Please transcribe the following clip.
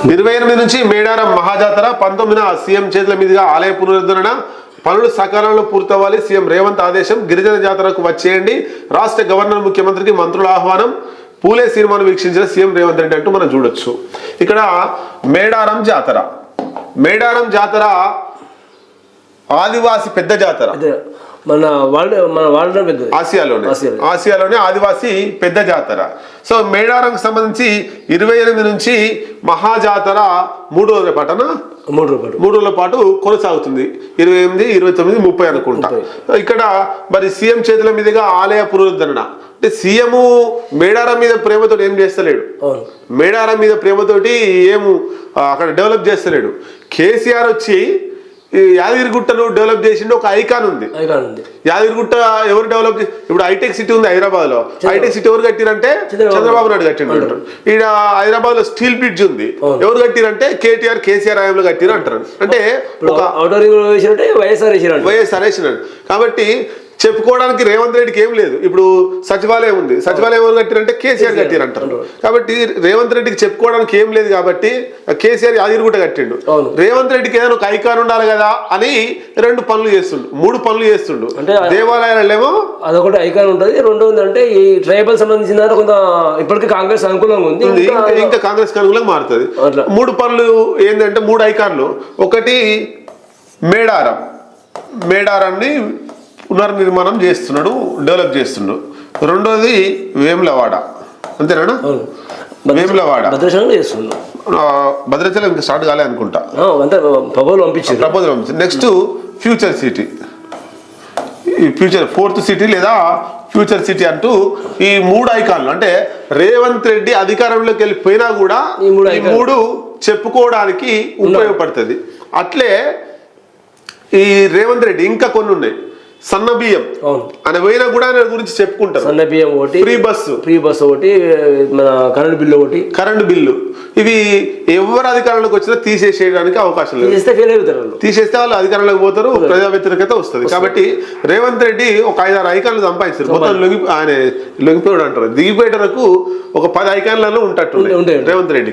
28 నుంచి మేడారం మహాజాతర, 19న సీఎం చేతుల మీదుగా ఆలయ పునరుద్ధరణ, పనులు సకాలంలో పూర్తవ్వాలి, సీఎం రేవంత్ ఆదేశం, గిరిజన జాతరకు వచ్చేయండి, రాష్ట్ర గవర్నర్ ముఖ్యమంత్రికి మంత్రుల ఆహ్వానం, పూలే సినిమాను వీక్షించిన సీఎం రేవంత్ రెడ్డి అంటూ మనం చూడొచ్చు. ఇక్కడ మేడారం జాతర ఆదివాసి పెద్ద జాతర, ఆసియాలోనే ఆదివాసి పెద్ద జాతర. సో మేడారంకి సంబంధించి 28 నుంచి మహాజాతర 3 రోజుల పాటన 3 రోజుల పాటు కొనసాగుతుంది. 28, 29, 30 అనుకుంటా. ఇక్కడ మరి సీఎం చేతుల మీదుగా ఆలయ పునరుద్ధరణ అంటే సీఎం మేడారం మీద ప్రేమతో ఏం చేస్తలేడు, మేడారం మీద ప్రేమతోటి అక్కడ డెవలప్ చేస్తలేడు. కేసీఆర్ వచ్చి యాదగిరిగుట్టను డెవలప్ చేసిండు, ఒక ఐకాన్ ఉంది. యాదగిరిగుట్ట ఎవరు డెవలప్ ఇప్పుడు హైటెక్ సిటీ ఉంది హైదరాబాద్ లో, హైటెక్ సిటీ ఎవరు కట్టిరంటే చంద్రబాబు నాయుడు కట్టిండు. ఈడ హైదరాబాద్ లో స్టీల్ బ్రిడ్జ్ ఉంది, ఎవరు కట్టిరంటే కేసీఆర్ హయాంలో కట్టిరు అంటారు. అంటే వైఎస్ఆర్ వేసినాడు. కాబట్టి చెప్పుకోవడానికి రేవంత్ రెడ్డికి ఏం లేదు. ఇప్పుడు సచివాలయం ఉంది, సచివాలయం ఎవరు కట్టిరంటే కేసీఆర్ కట్టిరు అంటారు. కాబట్టి రేవంత్ రెడ్డికి చెప్పుకోవడానికి ఏం లేదు. కాబట్టి కేసీఆర్ యాదగిరిగుట్ట కట్టిండు. రేవంత్ రెడ్డికి ఏదైనా ఒక ఐకాన్ ఉండాలి కదా అని 2 పనులు చేస్తుండు, 3 పనులు చేస్తుండు. అంటే దేవాలయాలేమో అదొకటి ఐకాన్ ఉంటుంది, 2 అంటే ఈ ట్రైబల్ సంబంధించిన కొంత ఇప్పటికీ కాంగ్రెస్ అనుకూలంగా ఉంది, ఇంకా కాంగ్రెస్ అనుకూలంగా మారుతుంది. 3 పనులు ఏంటంటే 3 ఐకాన్లు. ఒకటి మేడారాన్ని పునర్నిర్మాణం చేస్తున్నాడు, డెవలప్ చేస్తున్నాడు. 2వది వేములవాడ, అంతేనా? వేములవాడ భద్రాచలం ఇంకా స్టార్ట్ కాలే అనుకుంటా, ప్రపోజల్ పంపించి. Next future city, fourth city లేదా ఫ్యూచర్ సిటీ అంటూ ఈ 3 ఐకాన్లు. అంటే రేవంత్ రెడ్డి అధికారంలోకి వెళ్ళిపోయినా కూడా ఈ 3 చెప్పుకోవడానికి ఉపయోగపడుతుంది. అట్లే ఈ రేవంత్ రెడ్డి ఇంకా కొన్ని ఉన్నాయి. సన్న బియ్యం అని పోయినా కూడా ఆయన గురించి చెప్పుకుంటారు. సన్న బియ్యం ఒకటి, ఫ్రీ బస్ ఒకటి, మన కరెంటు బిల్లు ఇవి ఎవరు అధికారంలోకి వచ్చినా తీసేసేయడానికి అవకాశం లేదు. తీసేస్తే వాళ్ళు అధికారంలోకి పోతారు, ప్రజా వ్యతిరేకత వస్తుంది. కాబట్టి రేవంత్ రెడ్డి ఒక 5-6 ఐకాన్లు సంపాదిస్తారు. మొత్తం ఆయన లొంగిపోయాడు అంటారు. దిగిపోయేటరకు ఒక 10 ఐకాన్లలో ఉంటట్టు రేవంత్ రెడ్డి.